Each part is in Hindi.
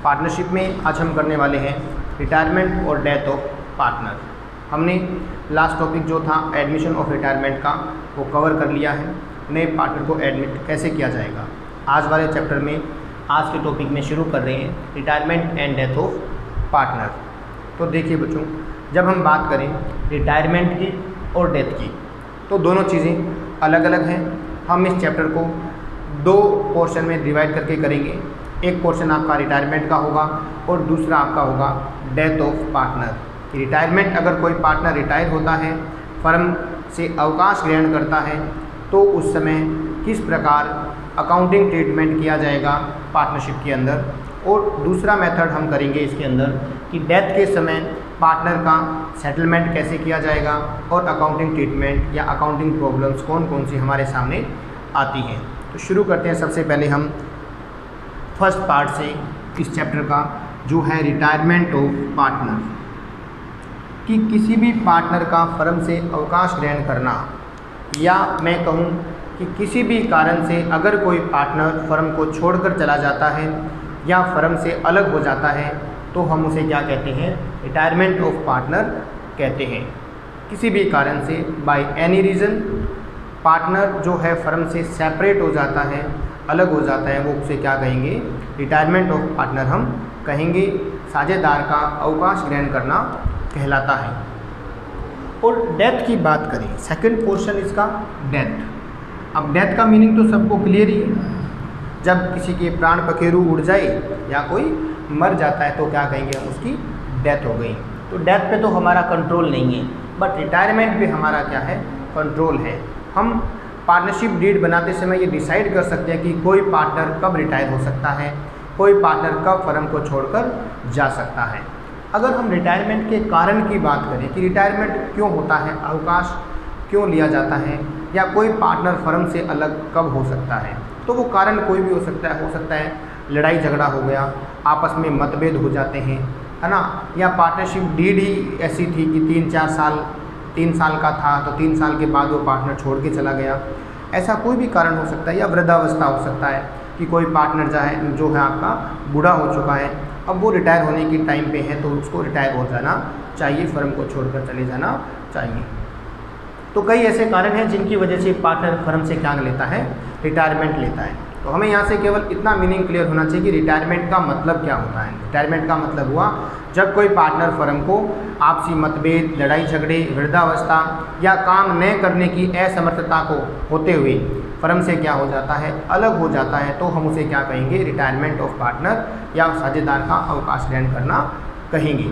पार्टनरशिप में आज हम करने वाले हैं रिटायरमेंट और डेथ ऑफ पार्टनर। हमने लास्ट टॉपिक जो था एडमिशन ऑफ रिटायरमेंट का वो कवर कर लिया है, नए पार्टनर को एडमिट कैसे किया जाएगा। आज वाले चैप्टर में आज के टॉपिक में शुरू कर रहे हैं retirement and death of partner. तो देखिए बच्चों, जब हम बात करें रिटायरमेंट की और डेथ की तो दोनों चीज़ें अलग अलग हैं। हम इस चैप्टर को दो पोर्शन में डिवाइड करके करेंगे। एक पोर्शन आपका रिटायरमेंट का होगा और दूसरा आपका होगा डेथ ऑफ पार्टनर। रिटायरमेंट, अगर कोई पार्टनर रिटायर होता है, फर्म से अवकाश ग्रहण करता है, तो उस समय किस प्रकार अकाउंटिंग ट्रीटमेंट किया जाएगा पार्टनरशिप के अंदर। और दूसरा मेथड हम करेंगे इसके अंदर कि डेथ के समय पार्टनर का सेटलमेंट कैसे किया जाएगा और अकाउंटिंग ट्रीटमेंट या अकाउंटिंग प्रॉब्लम्स कौन कौन सी हमारे सामने आती हैं। तो शुरू करते हैं। सबसे पहले हम फर्स्ट पार्ट से इस चैप्टर का जो है रिटायरमेंट ऑफ पार्टनर, कि किसी भी पार्टनर का फर्म से अवकाश ग्रहण करना, या मैं कहूँ कि किसी भी कारण से अगर कोई पार्टनर फर्म को छोड़कर चला जाता है या फर्म से अलग हो जाता है तो हम उसे क्या कहते हैं, रिटायरमेंट ऑफ पार्टनर कहते हैं। किसी भी कारण से बाय एनी रीज़न पार्टनर जो है फर्म से सेपरेट हो जाता है, अलग हो जाता है, वो उसे क्या कहेंगे, रिटायरमेंट ऑफ पार्टनर हम कहेंगे। साझेदार का अवकाश ग्रहण करना कहलाता है। और डेथ की बात करें, सेकंड पोर्शन इसका डेथ। अब डेथ का मीनिंग तो सबको क्लियर ही है। जब किसी के प्राण पखेरु उड़ जाए या कोई मर जाता है तो क्या कहेंगे हम, उसकी डेथ हो गई। तो डेथ पे तो हमारा कंट्रोल नहीं है, बट रिटायरमेंट पे हमारा क्या है, कंट्रोल है। हम पार्टनरशिप डीड बनाते समय ये डिसाइड कर सकते हैं कि कोई पार्टनर कब रिटायर हो सकता है, कोई पार्टनर कब फर्म को छोड़कर जा सकता है। अगर हम रिटायरमेंट के कारण की बात करें कि रिटायरमेंट क्यों होता है, अवकाश क्यों लिया जाता है, या कोई पार्टनर फर्म से अलग कब हो सकता है, तो वो कारण कोई भी हो सकता है लड़ाई झगड़ा हो गया, आपस में मतभेद हो जाते हैं, है ना, या पार्टनरशिप डीड ही ऐसी थी कि 3 साल का था तो 3 साल के बाद वो पार्टनर छोड़ के चला गया। ऐसा कोई भी कारण हो सकता है। या वृद्धावस्था हो सकता है कि कोई पार्टनर जो है आपका बूढ़ा हो चुका है, अब वो रिटायर होने की टाइम पे है तो उसको रिटायर हो जाना चाहिए, फर्म को छोड़कर चले जाना चाहिए। तो कई ऐसे कारण हैं जिनकी वजह से पार्टनर फर्म से क्या लेता है, रिटायरमेंट लेता है। तो हमें यहाँ से केवल इतना मीनिंग क्लियर होना चाहिए कि रिटायरमेंट का मतलब क्या होता है। रिटायरमेंट का मतलब हुआ जब कोई पार्टनर फर्म को आपसी मतभेद, लड़ाई झगड़े, वृद्धावस्था या काम न करने की असमर्थता को होते हुए फर्म से क्या हो जाता है, अलग हो जाता है, तो हम उसे क्या कहेंगे, रिटायरमेंट ऑफ पार्टनर या साझेदार का अवकाश ग्रहण करना कहेंगे।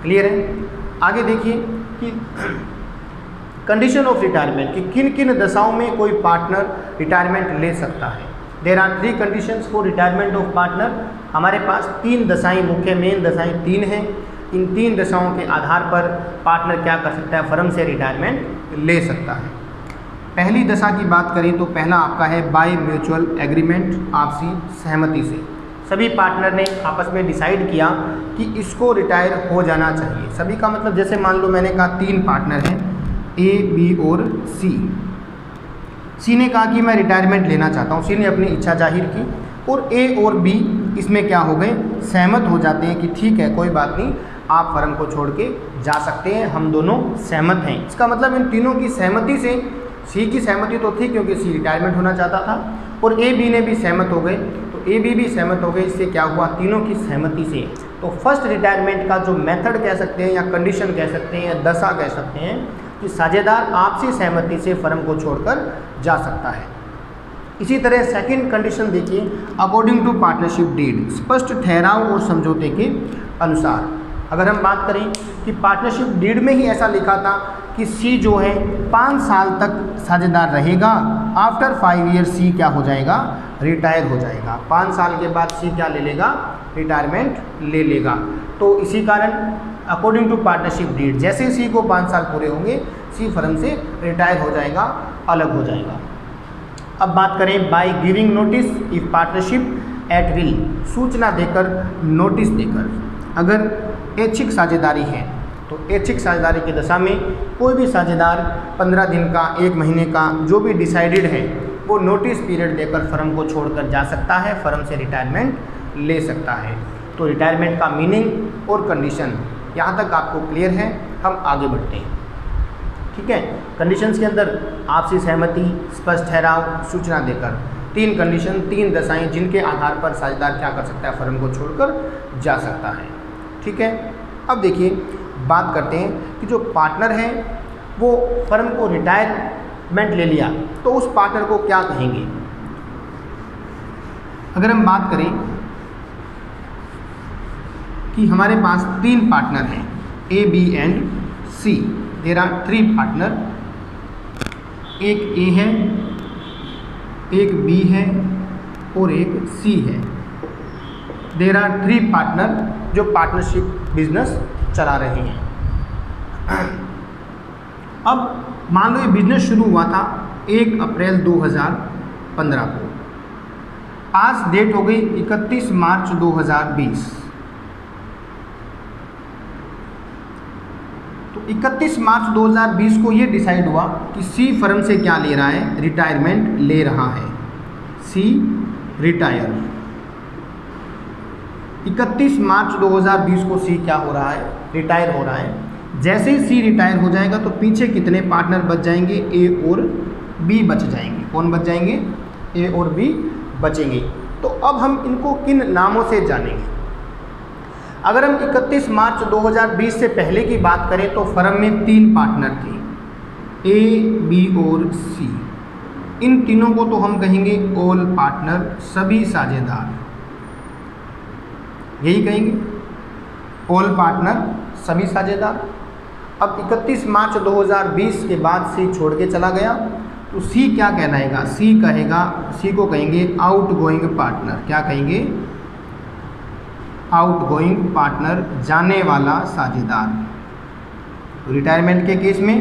क्लियर है। आगे देखिए कि कंडीशन ऑफ रिटायरमेंट, कि किन किन दशाओं में कोई पार्टनर रिटायरमेंट ले सकता है। There are 3 conditions for retirement of partner. हमारे पास 3 दशाएं, मुख्य मेन दशाएं 3 हैं। इन 3 दशाओं के आधार पर पार्टनर क्या कर सकता है, फर्म से रिटायरमेंट ले सकता है। पहली दशा की बात करें तो पहला आपका है बाय म्यूचुअल एग्रीमेंट, आपसी सहमति से। सभी पार्टनर ने आपस में डिसाइड किया कि इसको रिटायर हो जाना चाहिए। सभी का मतलब, जैसे मान लो मैंने कहा 3 पार्टनर हैं, ए, बी और सी। सी ने कहा कि मैं रिटायरमेंट लेना चाहता हूँ, सी ने अपनी इच्छा जाहिर की, और ए और बी इसमें क्या हो गए, सहमत हो जाते हैं कि ठीक है, कोई बात नहीं, आप फर्म को छोड़ के जा सकते हैं, हम दोनों सहमत हैं। इसका मतलब इन तीनों की सहमति से, सी की सहमति तो थी क्योंकि सी रिटायरमेंट होना चाहता था, और ए बी ने भी सहमत हो गए, तो ए बी भी सहमत हो गए। इससे क्या हुआ, तीनों की सहमति से। तो फर्स्ट रिटायरमेंट का जो मेथड कह सकते हैं, या कंडीशन कह सकते हैं, या दशा कह सकते हैं, कि साझेदार आपसी सहमति से फर्म को छोड़कर जा सकता है। इसी तरह सेकंड कंडीशन देखिए, अकॉर्डिंग टू पार्टनरशिप डीड, स्पष्ट ठहराव और समझौते के अनुसार। अगर हम बात करें कि पार्टनरशिप डीड में ही ऐसा लिखा था कि सी जो है 5 साल तक साझेदार रहेगा, आफ्टर 5 ईयर सी क्या हो जाएगा, रिटायर हो जाएगा। 5 साल के बाद सी क्या ले लेगा, रिटायरमेंट ले लेगा। तो इसी कारण अकॉर्डिंग टू पार्टनरशिप डीड, जैसे सी को 5 साल पूरे होंगे, सी फर्म से रिटायर हो जाएगा, अलग हो जाएगा। अब बात करें by giving notice if partnership at will, सूचना देकर, नोटिस देकर। अगर ऐच्छिक साझेदारी है तो ऐच्छिक साझेदारी की दशा में कोई भी साझेदार 15 दिन का, 1 महीने का, जो भी डिसाइडेड है, वो नोटिस पीरियड देकर फर्म को छोड़कर जा सकता है, फर्म से रिटायरमेंट ले सकता है। तो रिटायरमेंट का मीनिंग और कंडीशन यहाँ तक आपको क्लियर है। हम आगे बढ़ते हैं, ठीक है। कंडीशंस के अंदर आपसी सहमति, स्पष्ट ठहराव, सूचना देकर, 3 कंडीशन, 3 दशाएं जिनके आधार पर साझेदार क्या कर सकता है, फर्म को छोड़कर जा सकता है, ठीक है। अब देखिए बात करते हैं कि जो पार्टनर है वो फर्म को रिटायरमेंट ले लिया तो उस पार्टनर को क्या कहेंगे। अगर हम बात करें कि हमारे पास 3 पार्टनर हैं, A, B and C, there are 3 partner, एक ए है, एक बी है और एक सी है। देयर आर 3 पार्टनर जो पार्टनरशिप बिजनेस चला रहे हैं। अब मान लो ये बिजनेस शुरू हुआ था 1 अप्रैल 2015 को, आज डेट हो गई 31 मार्च 2020। तो 31 मार्च 2020 को ये डिसाइड हुआ कि सी फर्म से क्या ले रहा है, रिटायरमेंट ले रहा है। सी रिटायर, 31 मार्च 2020 को सी क्या हो रहा है, रिटायर हो रहा है। जैसे ही सी रिटायर हो जाएगा तो पीछे कितने पार्टनर बच जाएंगे, ए और बी बच जाएंगे। कौन बच जाएंगे, ए और बी बचेंगे। तो अब हम इनको किन नामों से जानेंगे। अगर हम 31 मार्च 2020 से पहले की बात करें तो फर्म में 3 पार्टनर थे, ए, बी और सी। इन तीनों को तो हम कहेंगे ऑल पार्टनर, सभी साझेदार, यही कहेंगे ऑल पार्टनर, सभी साझेदार। अब 31 मार्च 2020 के बाद सी छोड़ के चला गया तो सी क्या कहलाएगा, सी कहेगा, सी को कहेंगे आउट गोइंग पार्टनर। क्या कहेंगे, आउट गोइंग पार्टनर, जाने वाला साझेदार। तो रिटायरमेंट के केस में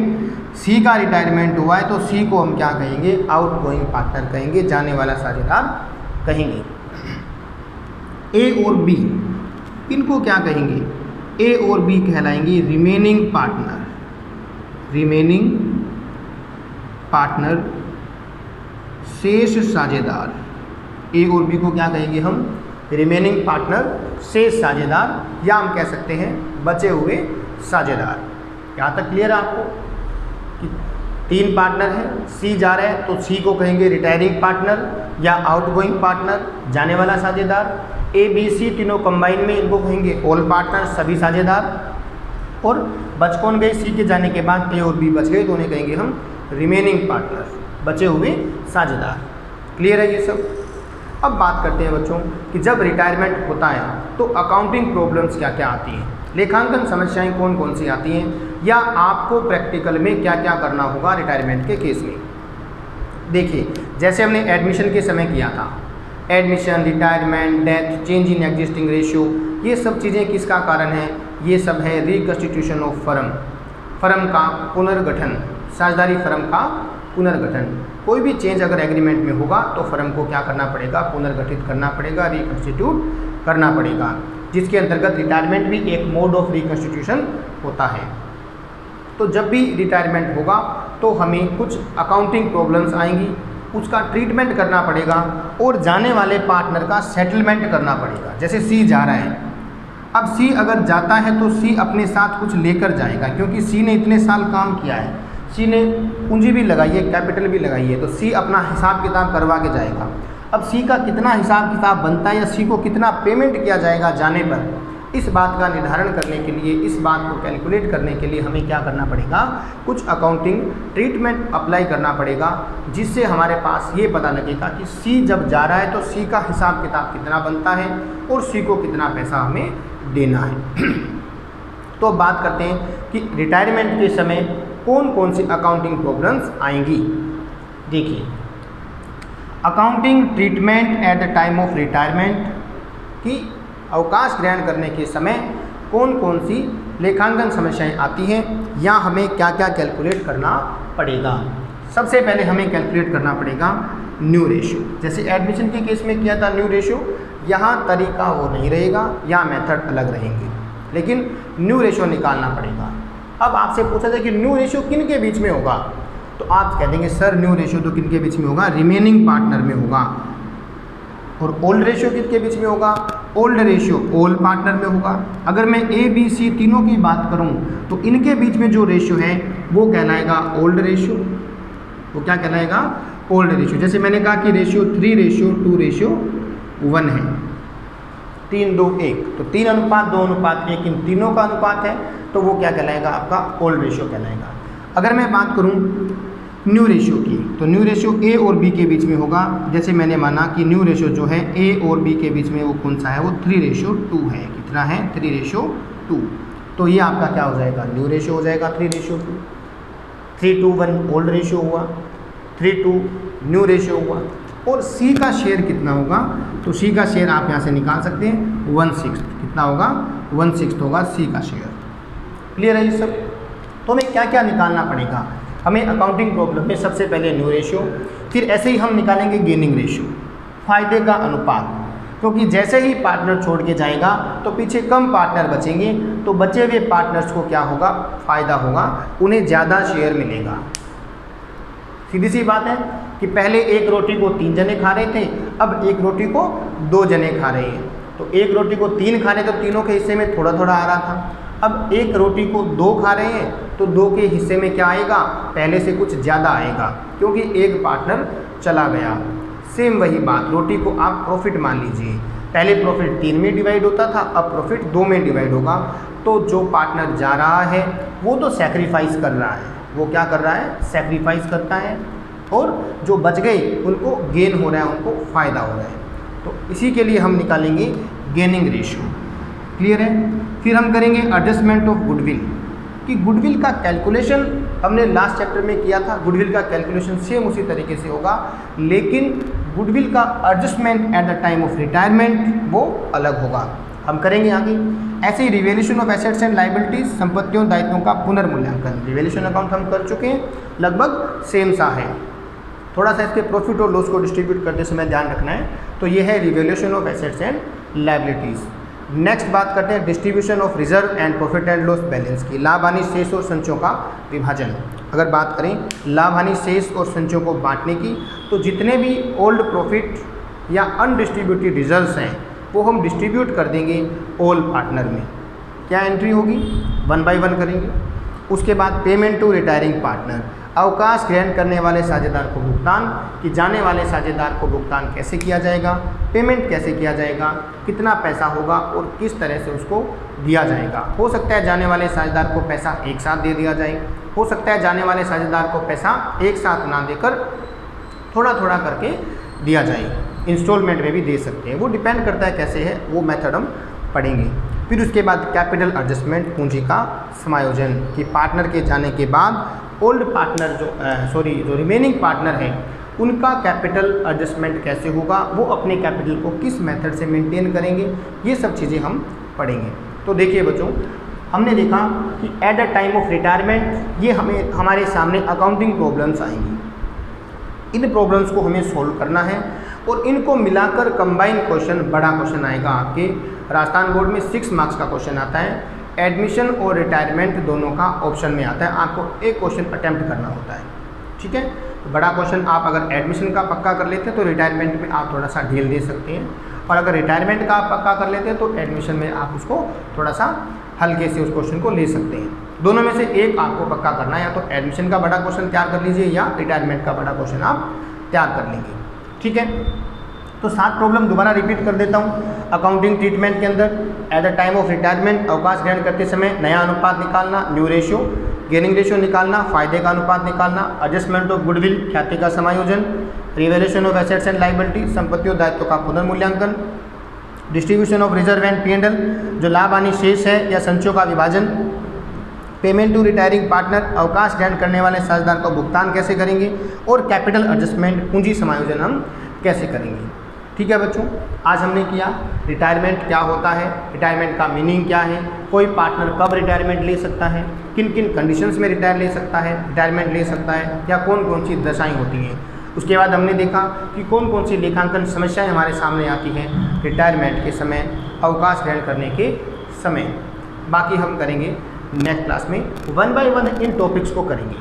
सी का रिटायरमेंट हुआ है तो सी को हम क्या कहेंगे, आउट गोइंग पार्टनर कहेंगे, जाने वाला साझेदार कहेंगे। ए और बी, इनको क्या कहेंगे, ए और बी कहलाएंगे रिमेनिंग पार्टनर, रिमेनिंग पार्टनर, शेष साझेदार। ए और बी को क्या कहेंगे हम, रिमेनिंग पार्टनर, शेष साझेदार, या हम कह सकते हैं बचे हुए साझेदार। यहाँ तक क्लियर है आपको कि 3 पार्टनर हैं, सी जा रहा है तो सी को कहेंगे रिटायरिंग पार्टनर या आउटगोइंग पार्टनर, जाने वाला साझेदार। ए, बी, सी तीनों कंबाइन में इनको कहेंगे ऑल पार्टनर, सभी साझेदार। और बच कौन गए, सी के जाने के बाद ए और बी बच गए तो उन्हें कहेंगे हम रिमेनिंग पार्टनर, बचे हुए साझेदार। क्लियर है ये सब। अब बात करते हैं बच्चों कि जब रिटायरमेंट होता है तो अकाउंटिंग प्रॉब्लम्स क्या क्या आती हैं, लेखांकन समस्याएं कौन कौन सी आती हैं, या आपको प्रैक्टिकल में क्या क्या करना होगा रिटायरमेंट के केस में। देखिए जैसे हमने एडमिशन के समय किया था, admission, retirement, death, change in existing ratio, ये सब चीज़ें किसका कारण है, ये सब है रिकन्स्टिट्यूशन ऑफ फर्म, फर्म का पुनर्गठन, साझेदारी फर्म का पुनर्गठन। कोई भी चेंज अगर एग्रीमेंट में होगा तो फर्म को क्या करना पड़ेगा, पुनर्गठित करना पड़ेगा, रिकन्स्टिट्यूट करना पड़ेगा, जिसके अंतर्गत रिटायरमेंट भी एक मोड ऑफ रिकन्स्टिट्यूशन होता है। तो जब भी रिटायरमेंट होगा तो हमें कुछ अकाउंटिंग प्रॉब्लम्स आएंगी, उसका ट्रीटमेंट करना पड़ेगा और जाने वाले पार्टनर का सेटलमेंट करना पड़ेगा। जैसे सी जा रहा है, अब सी अगर जाता है तो सी अपने साथ कुछ लेकर जाएगा, क्योंकि सी ने इतने साल काम किया है, सी ने पूंजी भी लगाई है, कैपिटल भी लगाई है, तो सी अपना हिसाब किताब करवा के जाएगा। अब सी का कितना हिसाब किताब बनता है या सी को कितना पेमेंट किया जाएगा जाने पर, इस बात का निर्धारण करने के लिए, इस बात को कैलकुलेट करने के लिए हमें क्या करना पड़ेगा, कुछ अकाउंटिंग ट्रीटमेंट अप्लाई करना पड़ेगा, जिससे हमारे पास ये पता लगेगा कि सी जब जा रहा है तो सी का हिसाब किताब कितना बनता है और सी को कितना पैसा हमें देना है। तो बात करते हैं कि रिटायरमेंट के समय कौन कौन सी अकाउंटिंग प्रॉब्लम्स आएंगी। देखिए, accounting treatment at the time of retirement, की अवकाश ग्रहण करने के समय कौन कौन सी लेखांकन समस्याएं आती हैं या हमें क्या क्या कैलकुलेट करना पड़ेगा। सबसे पहले हमें कैलकुलेट करना पड़ेगा न्यू रेशियो। जैसे एडमिशन के केस में किया था न्यू रेशियो, यहाँ तरीका वो नहीं रहेगा, यहाँ मेथड अलग रहेंगे, लेकिन न्यू रेशियो निकालना पड़ेगा। अब आपसे पूछा जाए कि न्यू रेशियो किन के बीच में होगा, तो आप कह देंगे सर न्यू रेशियो तो किन के बीच में होगा, रिमेनिंग पार्टनर में होगा। और ओल्ड रेशियो किसके बीच में होगा, ओल्ड रेशियो ऑल पार्टनर में होगा। अगर मैं ए बी सी तीनों की बात करूं तो इनके बीच में जो रेशियो है वो कहलाएगा ओल्ड रेशियो। वो क्या कहलाएगा? Old ratio. जैसे मैंने कहा कि रेशियो 3:2:1 है, 3:2:1, तो 3:2:1 इन तीनों का अनुपात है, तो वो क्या कहलाएगा? आपका ओल्ड रेशियो कहलाएगा। अगर मैं बात करूं न्यू रेशियो की, तो न्यू रेशियो ए और बी के बीच में होगा। जैसे मैंने माना कि न्यू रेशियो जो है ए और बी के बीच में वो कौन सा है? वो 3:2 है। कितना है? 3:2। तो ये आपका क्या हो जाएगा? न्यू रेशियो हो जाएगा 3:2। 3:1 ओल्ड रेशियो हुआ, 3:2 न्यू रेशियो हुआ। और सी का शेयर कितना होगा? तो सी का शेयर आप यहाँ से निकाल सकते हैं 1/6। कितना होगा? 1/6 होगा सी का शेयर। क्लियर है ये सब? तो हमें क्या क्या निकालना पड़ेगा? हमें अकाउंटिंग प्रॉब्लम में सबसे पहले न्यू रेशियो, फिर ऐसे ही हम निकालेंगे गेनिंग रेशियो, फायदे का अनुपात, क्योंकि जैसे ही पार्टनर छोड़ के जाएगा तो पीछे कम पार्टनर बचेंगे, तो बचे हुए पार्टनर्स को क्या होगा? फायदा होगा, उन्हें ज़्यादा शेयर मिलेगा। सीधी सी बात है कि पहले एक रोटी को 3 जने खा रहे थे, अब एक रोटी को 2 जने खा रहे हैं। तो एक रोटी को 3 खा रहे तो तीनों के हिस्से में थोड़ा थोड़ा आ रहा था, अब एक रोटी को 2 खा रहे हैं तो 2 के हिस्से में क्या आएगा? पहले से कुछ ज़्यादा आएगा, क्योंकि एक पार्टनर चला गया। सेम वही बात, रोटी को आप प्रॉफिट मान लीजिए, पहले प्रॉफिट 3 में डिवाइड होता था, अब प्रॉफिट 2 में डिवाइड होगा। तो जो पार्टनर जा रहा है वो तो सैक्रिफाइस कर रहा है, वो क्या कर रहा है? सैक्रिफाइस करता है, और जो बच गए उनको गेन हो रहा है, उनको फ़ायदा हो रहा है। तो इसी के लिए हम निकालेंगे गेनिंग रेशियो। क्लियर है? फिर हम करेंगे एडजस्टमेंट ऑफ गुडविल, कि गुडविल का कैलकुलेशन हमने लास्ट चैप्टर में किया था। गुडविल का कैलकुलेशन सेम उसी तरीके से होगा, लेकिन गुडविल का adjustment at the time of retirement वो अलग होगा, हम करेंगे आगे। ऐसे ही revaluation of assets and liabilities, संपत्तियों दायित्वों का पुनर्मूल्यांकन, रिवैल्यूएशन अकाउंट हम कर चुके हैं, लगभग सेम सा है। थोड़ा सा इसके प्रॉफिट और लॉस को डिस्ट्रीब्यूट करते समय ध्यान रखना है। तो ये है revaluation of assets and liabilities. Next बात करते हैं distribution of reserve and profit and loss balance की, लाभ हानि शेष और संचयों का विभाजन। अगर बात करें लाभ हानि शेष और संचयों को बांटने की, तो जितने भी ओल्ड प्रॉफिट या अनडिस्ट्रीब्यूटेड रिजर्व्स हैं वो हम डिस्ट्रीब्यूट कर देंगे ऑल पार्टनर में। क्या एंट्री होगी? 1 by 1 करेंगे। उसके बाद पेमेंट टू रिटायरिंग पार्टनर, अवकाश ग्रहण करने वाले साझेदार को भुगतान, कि जाने वाले साझेदार को भुगतान कैसे किया जाएगा, पेमेंट कैसे किया जाएगा, कितना पैसा होगा और किस तरह से उसको दिया जाएगा। हो सकता है जाने वाले साझेदार को पैसा एक साथ दे दिया जाए, हो सकता है जाने वाले साझेदार को पैसा एक साथ ना देकर थोड़ा थोड़ा करके दिया जाए, इंस्टॉलमेंट में भी दे सकते हैं, वो डिपेंड करता है कैसे है, वो मेथड हम पढ़ेंगे। फिर उसके बाद कैपिटल एडजस्टमेंट, पूंजी का समायोजन, कि पार्टनर के जाने के बाद ओल्ड पार्टनर जो रिमेनिंग पार्टनर हैं उनका कैपिटल एडजस्टमेंट कैसे होगा, वो अपने कैपिटल को किस मेथड से मेंटेन करेंगे, ये सब चीज़ें हम पढ़ेंगे। तो देखिए बच्चों, हमने देखा कि eight the time of retirement ये हमारे सामने अकाउंटिंग प्रॉब्लम्स आएंगी। इन प्रॉब्लम्स को हमें सोल्व करना है और इनको मिलाकर कंबाइन क्वेश्चन, बड़ा क्वेश्चन आएगा आपके राजस्थान बोर्ड में 6 मार्क्स का क्वेश्चन आता है। एडमिशन और रिटायरमेंट दोनों का ऑप्शन में आता है, आपको एक क्वेश्चन अटेम्प्ट करना होता है। ठीक है, तो बड़ा क्वेश्चन आप अगर एडमिशन का पक्का कर लेते हैं तो रिटायरमेंट में आप थोड़ा सा ढील दे सकते हैं, और अगर रिटायरमेंट का आप पक्का कर लेते हैं तो एडमिशन में आप उसको थोड़ा सा हल्के से उस क्वेश्चन को ले सकते हैं। दोनों में से एक आपको पक्का करना है, या तो एडमिशन का बड़ा क्वेश्चन तैयार कर लीजिए या रिटायरमेंट का बड़ा क्वेश्चन आप तैयार कर लेंगे। ठीक है, तो 7 प्रॉब्लम दोबारा रिपीट कर देता हूँ। अकाउंटिंग ट्रीटमेंट के अंदर eight the time of retirement अवकाश ग्रहण करते समय नया अनुपात निकालना, न्यू रेशियो, गेनिंग रेशियो निकालना, फायदे का अनुपात निकालना, एडजस्टमेंट ऑफ गुडविल, ख्याति का समायोजन, revaluation of assets and liability, संपत्तियों दायित्वों का पुनर्मूल्यांकन, distribution of reserve and P&L, जो लाभ हानि शेष है या संचयों का विभाजन, पेमेंट टू रिटायरिंग पार्टनर, अवकाश ग्रहण करने वाले साझेदार को भुगतान कैसे करेंगे, और कैपिटल एडजस्टमेंट, पूंजी समायोजन हम कैसे करेंगे। ठीक है बच्चों, आज हमने किया रिटायरमेंट क्या होता है, रिटायरमेंट का मीनिंग क्या है, कोई पार्टनर कब रिटायरमेंट ले सकता है, किन किन कंडीशंस में रिटायरमेंट ले सकता है, या कौन कौन सी दशाएं होती हैं। उसके बाद हमने देखा कि कौन कौन सी लेखांकन समस्याएं हमारे सामने आती हैं रिटायरमेंट के समय, अवकाश ग्रहण करने के समय। बाकी हम करेंगे नेक्स्ट क्लास में 1 by 1 इन टॉपिक्स को करेंगे।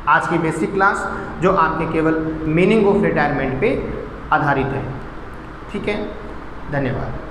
आज की बेसिक क्लास जो आपके केवल मीनिंग ऑफ रिटायरमेंट पे आधारित है। ठीक है, धन्यवाद।